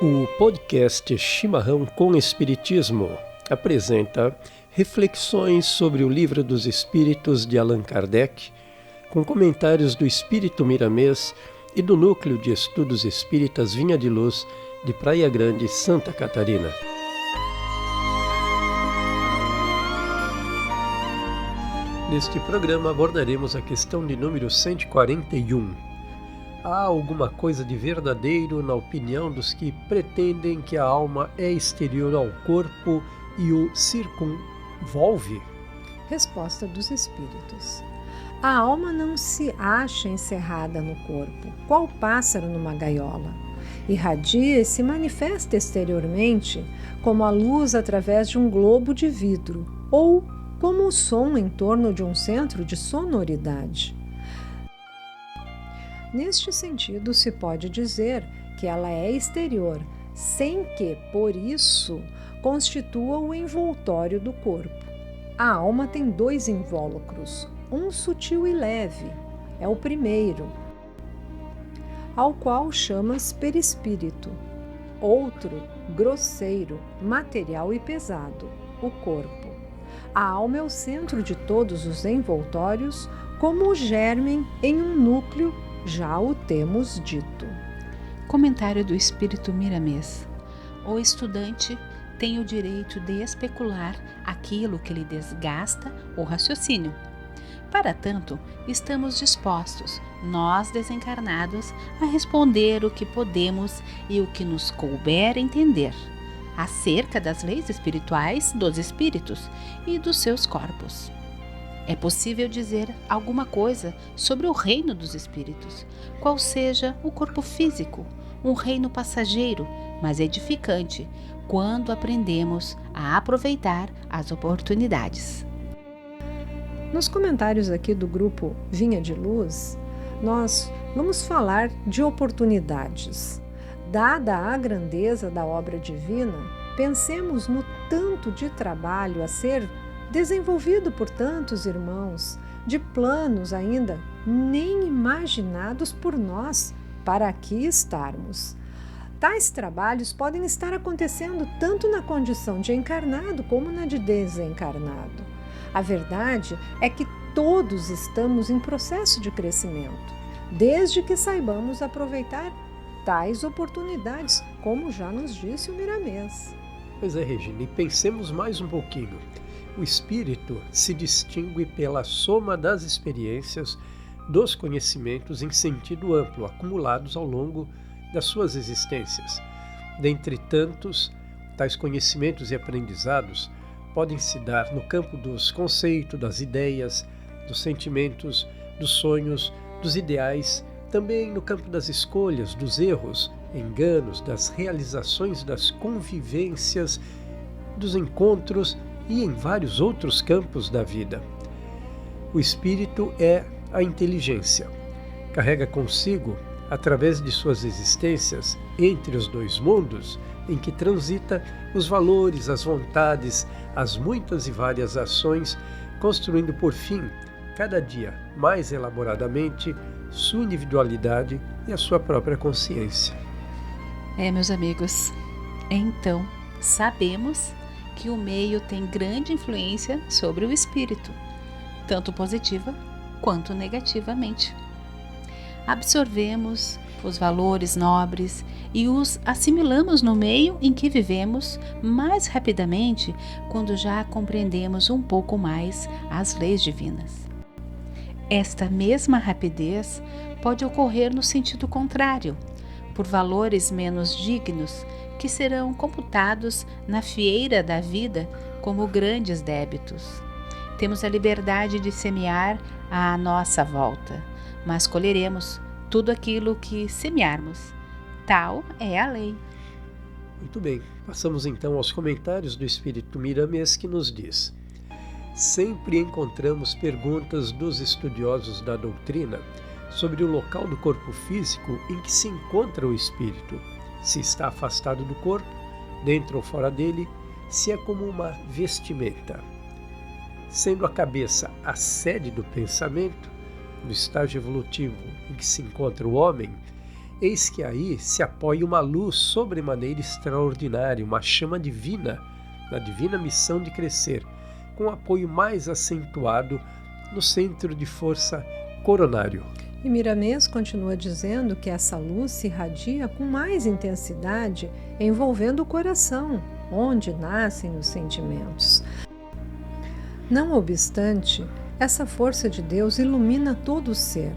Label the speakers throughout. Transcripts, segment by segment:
Speaker 1: O podcast Chimarrão com Espiritismo apresenta reflexões sobre o Livro dos Espíritos de Allan Kardec, com comentários do Espírito Miramês e do Núcleo de Estudos Espíritas Vinha de Luz, de Praia Grande, Santa Catarina. Neste programa abordaremos a questão de número 141. Há alguma coisa de verdadeiro na opinião dos que pretendem que a alma é exterior ao corpo e o circunvolve?
Speaker 2: Resposta dos Espíritos. A alma não se acha encerrada no corpo, qual pássaro numa gaiola. Irradia e se manifesta exteriormente como a luz através de um globo de vidro ou como o som em torno de um centro de sonoridade. Neste sentido, se pode dizer que ela é exterior, sem que, por isso, constitua o envoltório do corpo. A alma tem dois invólucros, um sutil e leve, é o primeiro, ao qual chamas perispírito, outro, grosseiro, material e pesado, o corpo. A alma é o centro de todos os envoltórios, como o germen em um núcleo, já o temos dito.
Speaker 3: Comentário do Espírito Miramês. O estudante tem o direito de especular aquilo que lhe desgasta o raciocínio. Para tanto, estamos dispostos, nós desencarnados, a responder o que podemos e o que nos couber entender, acerca das leis espirituais dos espíritos e dos seus corpos. É possível dizer alguma coisa sobre o reino dos espíritos, qual seja o corpo físico, um reino passageiro, mas edificante, quando aprendemos a aproveitar as oportunidades.
Speaker 2: Nos comentários aqui do grupo Vinha de Luz, nós vamos falar de oportunidades. Dada a grandeza da obra divina, pensemos no tanto de trabalho a ser desenvolvido por tantos irmãos, de planos ainda nem imaginados por nós para aqui estarmos. Tais trabalhos podem estar acontecendo tanto na condição de encarnado como na de desencarnado. A verdade é que todos estamos em processo de crescimento, desde que saibamos aproveitar tais oportunidades, como já nos disse o Miramês.
Speaker 1: Pois é, Regina, e pensemos mais um pouquinho. O espírito se distingue pela soma das experiências, dos conhecimentos em sentido amplo, acumulados ao longo das suas existências. Dentre tantos, tais conhecimentos e aprendizados podem se dar no campo dos conceitos, das ideias, dos sentimentos, dos sonhos, dos ideais, também no campo das escolhas, dos erros, enganos, das realizações, das convivências, dos encontros e em vários outros campos da vida. O espírito é a inteligência. Carrega consigo, através de suas existências entre os dois mundos, em que transita os valores, as vontades, as muitas e várias ações, construindo por fim, cada dia mais elaboradamente, sua individualidade e a sua própria consciência.
Speaker 3: Meus amigos, então sabemos que o meio tem grande influência sobre o espírito, tanto positiva quanto negativamente. Absorvemos os valores nobres e os assimilamos no meio em que vivemos mais rapidamente quando já compreendemos um pouco mais as leis divinas. Esta mesma rapidez pode ocorrer no sentido contrário, por valores menos dignos que serão computados na fieira da vida como grandes débitos. Temos a liberdade de semear à nossa volta, mas colheremos tudo aquilo que semearmos. Tal é a lei.
Speaker 1: Muito bem, passamos então aos comentários do Espírito Miramês, que nos diz: sempre encontramos perguntas dos estudiosos da doutrina sobre o local do corpo físico em que se encontra o espírito, se está afastado do corpo, dentro ou fora dele, se é como uma vestimenta. Sendo a cabeça a sede do pensamento, no estágio evolutivo em que se encontra o homem, eis que aí se apoia uma luz sobremaneira extraordinária, uma chama divina, na divina missão de crescer, com apoio mais acentuado no centro de força coronário.
Speaker 2: E Miramês continua dizendo que essa luz se irradia com mais intensidade, envolvendo o coração, onde nascem os sentimentos. Não obstante, essa força de Deus ilumina todo o ser,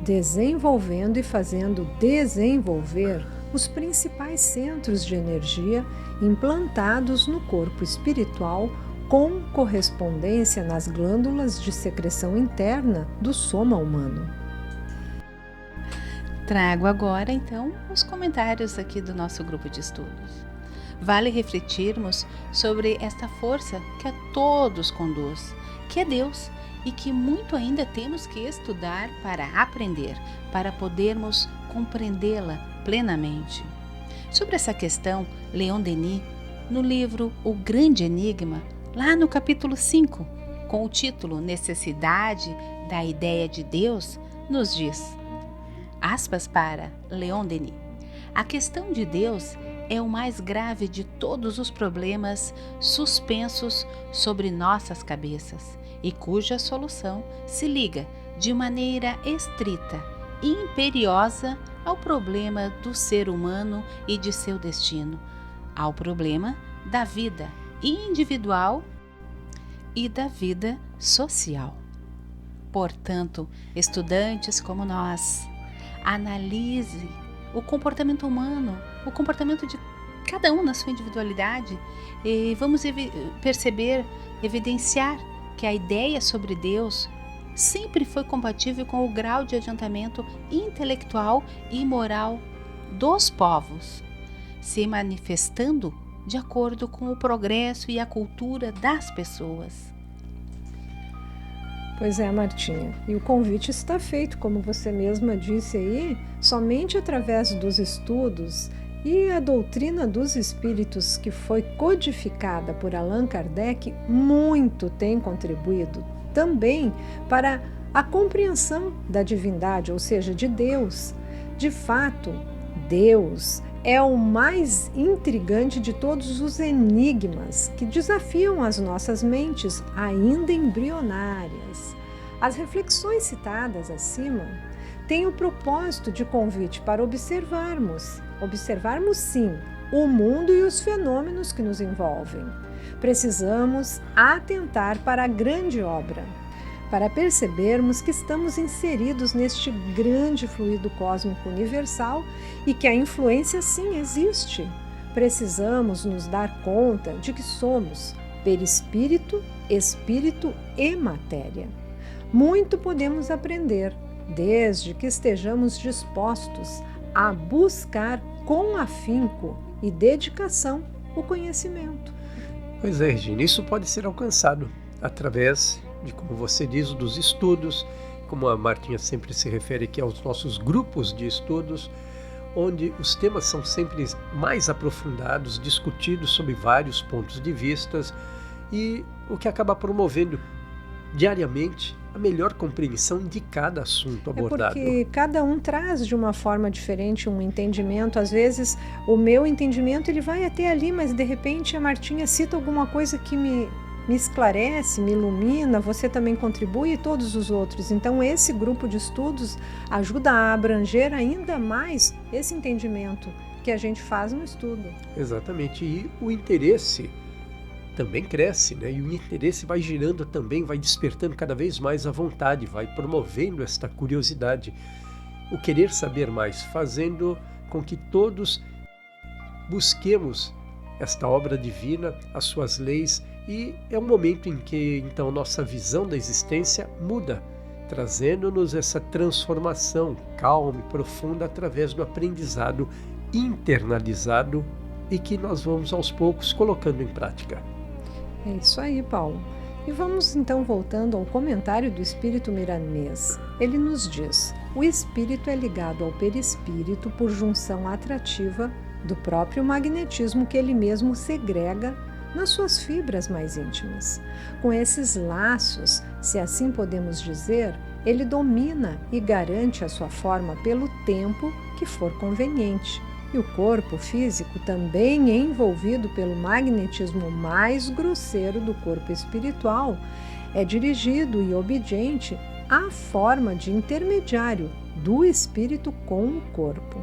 Speaker 2: desenvolvendo e fazendo desenvolver os principais centros de energia implantados no corpo espiritual, com correspondência nas glândulas de secreção interna do soma humano.
Speaker 3: Trago agora, então, os comentários aqui do nosso grupo de estudos. Vale refletirmos sobre esta força que a todos conduz, que é Deus, e que muito ainda temos que estudar para aprender, para podermos compreendê-la plenamente. Sobre essa questão, Leon Denis, no livro O Grande Enigma, lá no capítulo 5, com o título Necessidade da Ideia de Deus, nos diz, aspas para Leon Denis, a questão de Deus é o mais grave de todos os problemas suspensos sobre nossas cabeças e cuja solução se liga de maneira estrita e imperiosa ao problema do ser humano e de seu destino, ao problema da vida individual e da vida social. Portanto, estudantes como nós, analise o comportamento humano, o comportamento de cada um na sua individualidade e vamos perceber, evidenciar que a ideia sobre Deus sempre foi compatível com o grau de adiantamento intelectual e moral dos povos, se manifestando de acordo com o progresso e a cultura das pessoas.
Speaker 2: Pois é, Martinha, e o convite está feito, como você mesma disse aí, somente através dos estudos e a doutrina dos espíritos que foi codificada por Allan Kardec muito tem contribuído também para a compreensão da divindade, ou seja, de Deus. De fato, Deus é o mais intrigante de todos os enigmas que desafiam as nossas mentes ainda embrionárias. As reflexões citadas acima têm o propósito de convite para observarmos sim, o mundo e os fenômenos que nos envolvem. Precisamos atentar para a grande obra, para percebermos que estamos inseridos neste grande fluido cósmico universal e que a influência sim existe. Precisamos nos dar conta de que somos perispírito, espírito e matéria. Muito podemos aprender, desde que estejamos dispostos a buscar com afinco e dedicação o conhecimento.
Speaker 1: Pois é, Regina, isso pode ser alcançado através de, como você diz, dos estudos, como a Martinha sempre se refere aqui aos nossos grupos de estudos, onde os temas são sempre mais aprofundados, discutidos sob vários pontos de vista e o que acaba promovendo diariamente a melhor compreensão de cada assunto abordado.
Speaker 2: É porque cada um traz de uma forma diferente um entendimento. Às vezes o meu entendimento ele vai até ali, mas de repente a Martinha cita alguma coisa que me esclarece, me ilumina, você também contribui e todos os outros. Então esse grupo de estudos ajuda a abranger ainda mais esse entendimento que a gente faz no estudo.
Speaker 1: Exatamente, e o interesse também cresce, né? E o interesse vai girando também, vai despertando cada vez mais a vontade, vai promovendo esta curiosidade, o querer saber mais, fazendo com que todos busquemos esta obra divina, as suas leis, e é um momento em que então nossa visão da existência muda, trazendo-nos essa transformação calma e profunda através do aprendizado internalizado e que nós vamos aos poucos colocando em prática.
Speaker 2: É isso aí, Paulo. E vamos então voltando ao comentário do Espírito Miramês. Ele nos diz: o espírito é ligado ao perispírito por junção atrativa do próprio magnetismo que ele mesmo segrega nas suas fibras mais íntimas. Com esses laços, se assim podemos dizer, ele domina e garante a sua forma pelo tempo que for conveniente. E o corpo físico também é envolvido pelo magnetismo mais grosseiro do corpo espiritual, é dirigido e obediente à forma de intermediário do espírito com o corpo.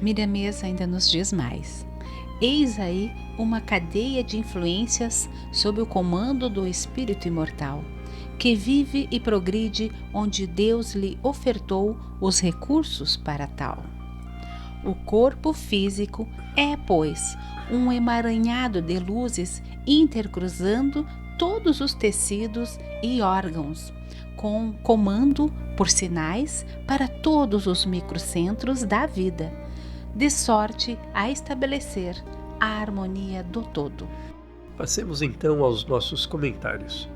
Speaker 3: Miramês ainda nos diz mais. Eis aí uma cadeia de influências sob o comando do espírito imortal, que vive e progride onde Deus lhe ofertou os recursos para tal. O corpo físico é, pois, um emaranhado de luzes intercruzando todos os tecidos e órgãos, com comando por sinais para todos os microcentros da vida, de sorte a estabelecer a harmonia do todo.
Speaker 1: Passemos então aos nossos comentários.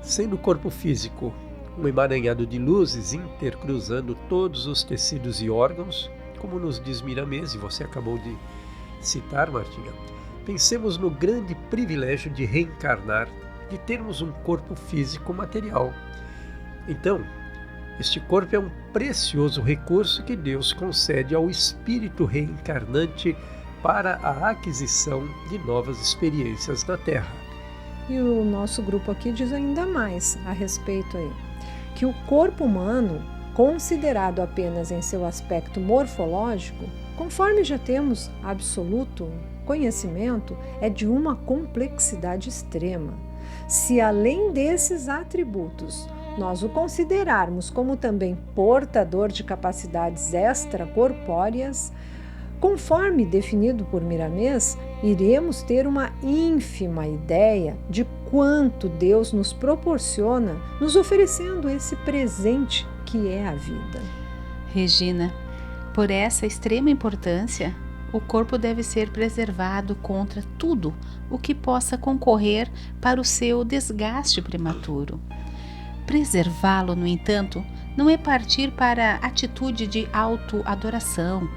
Speaker 1: Sendo o corpo físico um emaranhado de luzes intercruzando todos os tecidos e órgãos, como nos diz Miramês, e você acabou de citar, Martinha, pensemos no grande privilégio de reencarnar, de termos um corpo físico material. Então, este corpo é um precioso recurso que Deus concede ao espírito reencarnante para a aquisição de novas experiências na Terra.
Speaker 2: E o nosso grupo aqui diz ainda mais a respeito aí, que o corpo humano, considerado apenas em seu aspecto morfológico, conforme já temos absoluto conhecimento, é de uma complexidade extrema. Se além desses atributos nós o considerarmos como também portador de capacidades extracorpóreas, conforme definido por Miramês, iremos ter uma ínfima ideia de quanto Deus nos proporciona, nos oferecendo esse presente que é a vida.
Speaker 3: Regina, por essa extrema importância, o corpo deve ser preservado contra tudo o que possa concorrer para o seu desgaste prematuro. Preservá-lo, no entanto, não é partir para a atitude de autoadoração,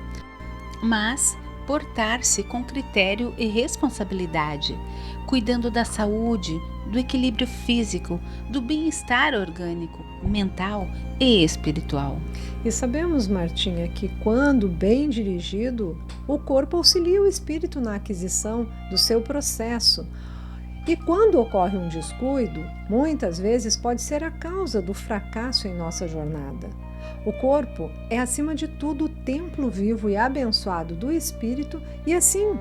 Speaker 3: mas portar-se com critério e responsabilidade, cuidando da saúde, do equilíbrio físico, do bem-estar orgânico, mental e espiritual.
Speaker 2: E sabemos, Martinha, que quando bem dirigido, o corpo auxilia o espírito na aquisição do seu processo. E quando ocorre um descuido, muitas vezes pode ser a causa do fracasso em nossa jornada. O corpo é, acima de tudo, o templo vivo e abençoado do espírito e, assim,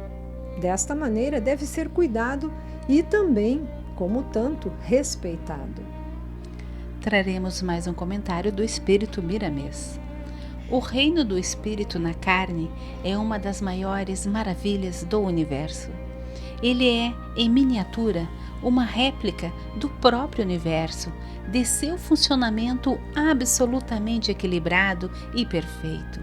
Speaker 2: desta maneira, deve ser cuidado e também, como tanto, respeitado.
Speaker 3: Traremos mais um comentário do espírito Miramês. O reino do espírito na carne é uma das maiores maravilhas do universo. Ele é, em miniatura, uma réplica do próprio universo, de seu funcionamento absolutamente equilibrado e perfeito,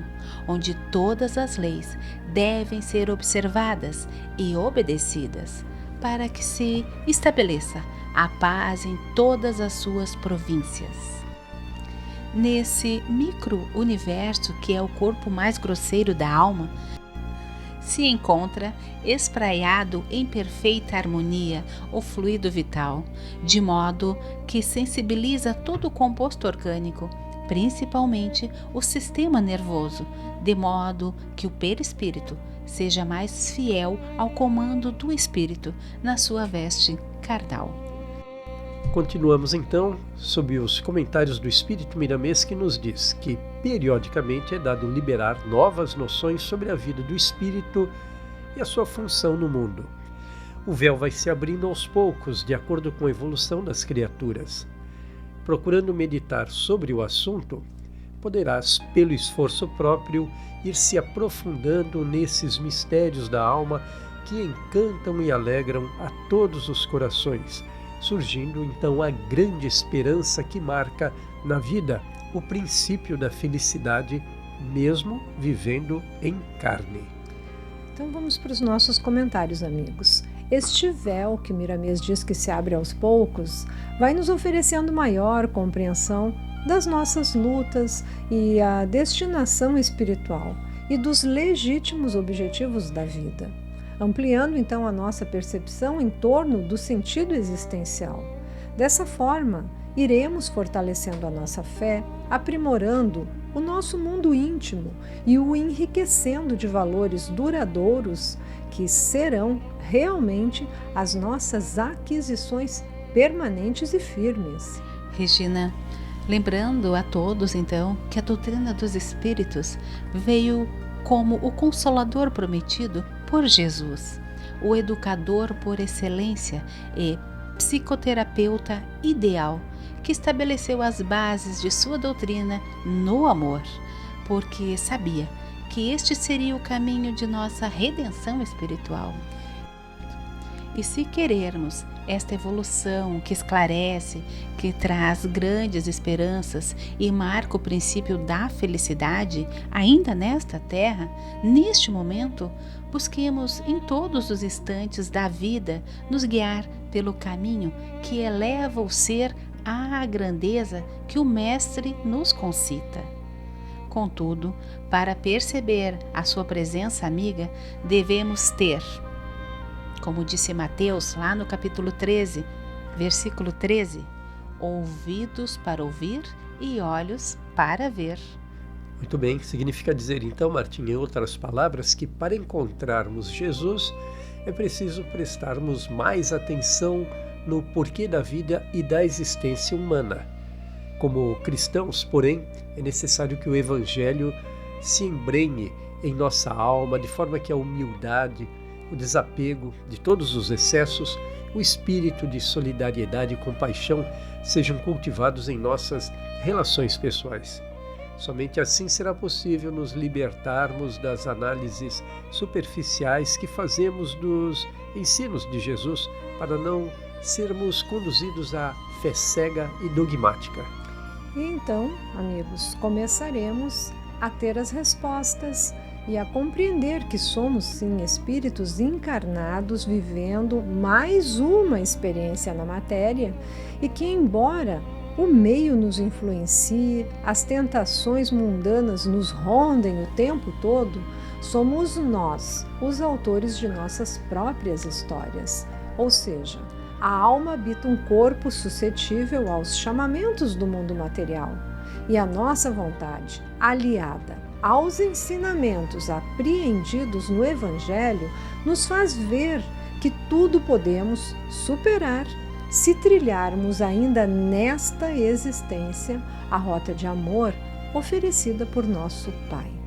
Speaker 3: onde todas as leis devem ser observadas e obedecidas, para que se estabeleça a paz em todas as suas províncias. Nesse micro-universo, que é o corpo mais grosseiro da alma, se encontra espraiado em perfeita harmonia o fluido vital, de modo que sensibiliza todo o composto orgânico, principalmente o sistema nervoso, de modo que o perispírito seja mais fiel ao comando do espírito na sua veste carnal.
Speaker 1: Continuamos então sob os comentários do espírito Miramês, que nos diz que periodicamente é dado liberar novas noções sobre a vida do espírito e a sua função no mundo. O véu vai se abrindo aos poucos, de acordo com a evolução das criaturas. Procurando meditar sobre o assunto, poderás, pelo esforço próprio, ir se aprofundando nesses mistérios da alma que encantam e alegram a todos os corações, surgindo então a grande esperança que marca na vida o princípio da felicidade, mesmo vivendo em carne.
Speaker 2: Então vamos para os nossos comentários, amigos. Este véu que Miramês diz que se abre aos poucos vai nos oferecendo maior compreensão das nossas lutas e a destinação espiritual e dos legítimos objetivos da vida, ampliando então a nossa percepção em torno do sentido existencial. Dessa forma, iremos fortalecendo a nossa fé, aprimorando o nosso mundo íntimo e o enriquecendo de valores duradouros que serão realmente as nossas aquisições permanentes e firmes.
Speaker 3: Regina, lembrando a todos então que a doutrina dos Espíritos veio como o consolador prometido por Jesus, o educador por excelência e psicoterapeuta ideal, que estabeleceu as bases de sua doutrina no amor, porque sabia que este seria o caminho de nossa redenção espiritual. E se querermos esta evolução que esclarece, que traz grandes esperanças e marca o princípio da felicidade, ainda nesta terra, neste momento, busquemos em todos os instantes da vida nos guiar pelo caminho que eleva o ser à grandeza que o Mestre nos concita. Contudo, para perceber a sua presença amiga, devemos ter, como disse Mateus lá no capítulo 13, versículo 13, ouvidos para ouvir e olhos para ver.
Speaker 1: Muito bem, significa dizer então, Martim, em outras palavras, que para encontrarmos Jesus é preciso prestarmos mais atenção no porquê da vida e da existência humana. Como cristãos, porém, é necessário que o Evangelho se embrenhe em nossa alma, de forma que a humildade, o desapego de todos os excessos, o espírito de solidariedade e compaixão sejam cultivados em nossas relações pessoais. Somente assim será possível nos libertarmos das análises superficiais que fazemos dos ensinos de Jesus para não sermos conduzidos à fé cega e dogmática.
Speaker 2: E então, amigos, começaremos a ter as respostas e a compreender que somos, sim, espíritos encarnados vivendo mais uma experiência na matéria e que, embora o meio nos influencie, as tentações mundanas nos rondem o tempo todo, somos nós os autores de nossas próprias histórias. Ou seja, a alma habita um corpo suscetível aos chamamentos do mundo material e a nossa vontade, aliada aos ensinamentos apreendidos no Evangelho, nos faz ver que tudo podemos superar se trilharmos ainda nesta existência a rota de amor oferecida por nosso Pai.